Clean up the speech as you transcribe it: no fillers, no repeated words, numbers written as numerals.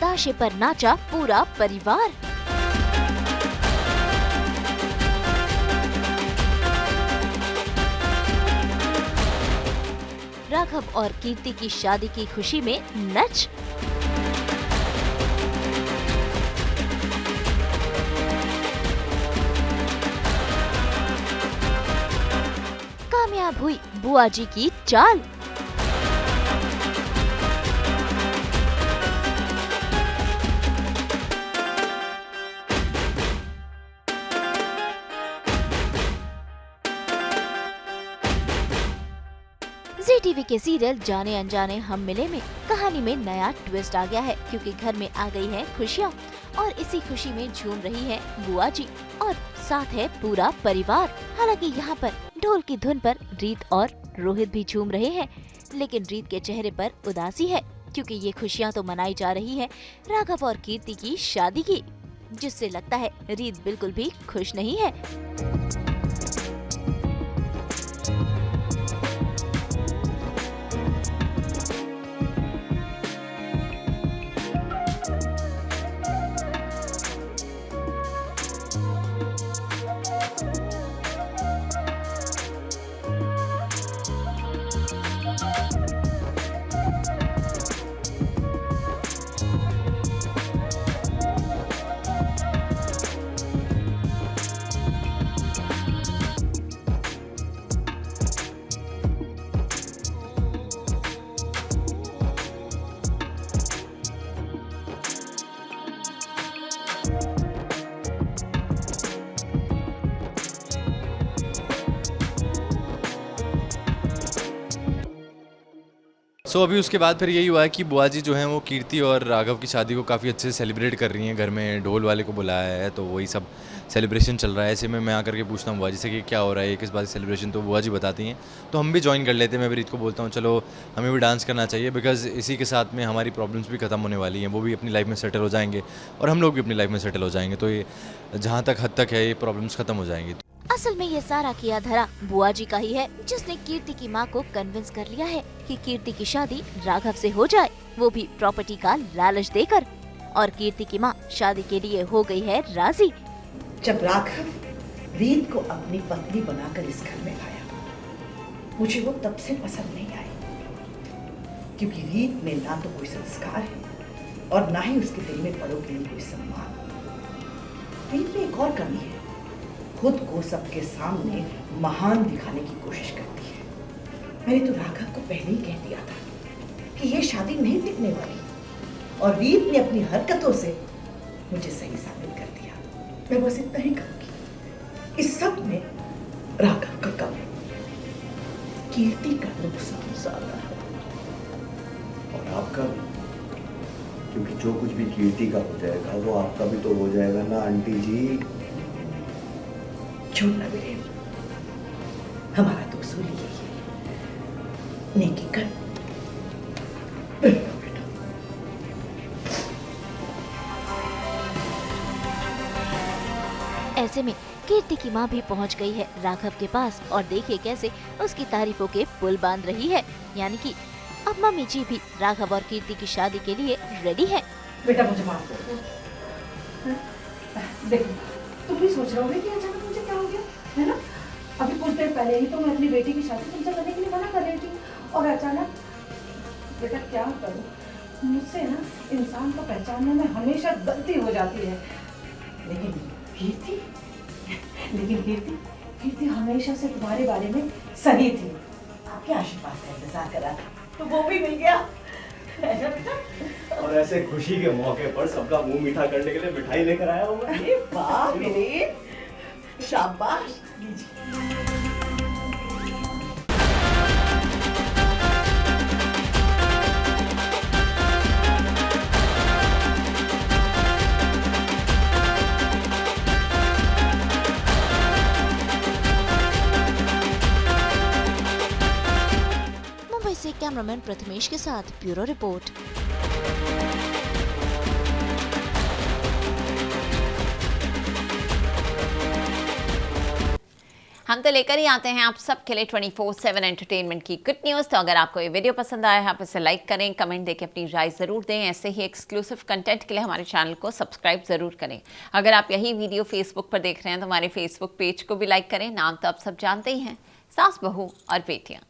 बताशे पर नाचा पूरा परिवार। राघव और कीर्ति की शादी की खुशी में नच। कामयाब हुई बुआ जी की चाल। जी टीवी के सीरियल जाने अनजाने हम मिले में कहानी में नया ट्विस्ट आ गया है, क्योंकि घर में आ गई हैं खुशियाँ और इसी खुशी में झूम रही है बुआ जी और साथ है पूरा परिवार। हालांकि यहाँ पर ढोल की धुन पर रीत और रोहित भी झूम रहे हैं, लेकिन रीत के चेहरे पर उदासी है, क्योंकि ये खुशियाँ तो मनाई जा रही है राघव और कीर्ति की शादी की, जिससे लगता है रीत बिल्कुल भी खुश नहीं है। अभी उसके बाद फिर यही हुआ है कि बुआ जी जो हैं वो कीर्ति और राघव की शादी को काफ़ी अच्छे से सेलिब्रेट कर रही हैं। घर में ढोल वाले को बुलाया है, तो वही सब सेलिब्रेशन चल रहा है। ऐसे में मैं आकर के पूछता हूँ बुआ जी से कि क्या हो रहा है, किस बात की सेलिब्रेशन, तो बुआ जी बताती हैं। तो हम भी ज्वाइन कर लेते हैं। मैं भी रीत को बोलता हूँ चलो हमें भी डांस करना चाहिए, बिकॉज इसी के साथ में हमारी प्रॉब्लम्स भी खत्म होने वाली हैं। वो भी अपनी लाइफ में सेटल हो जाएंगे और हम लोग भी अपनी लाइफ में सेटल हो जाएंगे। तो ये जहाँ तक हद तक है ये प्रॉब्लम्स खत्म हो जाएंगी। असल में ये सारा किया धरा बुआ जी का ही है, जिसने कीर्ति की माँ को कन्विंस कर लिया है कि कीर्ति की शादी राघव से हो जाए, वो भी प्रॉपर्टी का लालच देकर। और कीर्ति की माँ शादी के लिए हो गई है राजी। जब राघव रीत को अपनी पत्नी बनाकर इस घर में लाया, मुझे वो तब से पसंद नहीं आई, क्योंकि रीत में ना तो कोई संस्कार है और ना ही उसके दिल में बड़ों के लिए कोई सम्मान। रीत में एक और कमी है, खुद को सबके सामने महान दिखाने की कोशिश करती है। मैंने तो राघव को पहले ही कह दिया था कि ये शादी नहीं टिकने वाली, और रीत ने अपनी हरकतों से मुझे सही साबित कर दिया। मैं बस इतना ही कहूंगी, इस सब में राघव का कम है, कीर्ति का नुकसान ज्यादा है। और आपका भी, क्योंकि जो कुछ भी कीर्ति का हो जाएगा वो आपका भी तो हो जाएगा ना आंटी जी। क्यों ना वीरेन, हमारा तो उसूल यही है, नेकी कर बेटा। ऐसे में कीर्ति की माँ भी पहुँच गई है राघव के पास, और देखिए कैसे उसकी तारीफों के पुल बांध रही है। यानी कि अब मम्मी जी भी राघव और कीर्ति की शादी के लिए रेडी है। बेटा मुझे माफ कर दो। देखो तुम भी सोच रहे होगे कि अचानक मुझे क्या हो गया, है ना? अभी कुछ देर पहले ही तो मैं अपनी बेटी की शादी तुमसे करने के लिए मना कर रही थी, और अचानक बेटा क्या करूं, मुझसे ना इंसान को पहचानने में हमेशा गलती हो जाती है। लेकिन कीर्ति हमेशा से तुम्हारे बारे में सही थी। आपके आशीर्वाद का इंतजार करा तो वो भी मिल गया, है ना बेटा? और ऐसे खुशी के मौके पर सबका मुंह मीठा करने के लिए मिठाई लेकर आया हूँ मैं। अरे वाह वीरेन, शाबाश। मुंबई से कैमरामैन प्रथमेश के साथ ब्यूरो रिपोर्ट। हम तो लेकर ही आते हैं आप सबके लिए 24/7 एंटरटेनमेंट की गुड न्यूज़। तो अगर आपको ये वीडियो पसंद आया है आप इसे लाइक करें, कमेंट देके अपनी राय ज़रूर दें। ऐसे ही एक्सक्लूसिव कंटेंट के लिए हमारे चैनल को सब्सक्राइब ज़रूर करें। अगर आप यही वीडियो फेसबुक पर देख रहे हैं तो हमारे फेसबुक पेज को भी लाइक करें। नाम तो आप सब जानते ही हैं, सास बहू और बेटियाँ।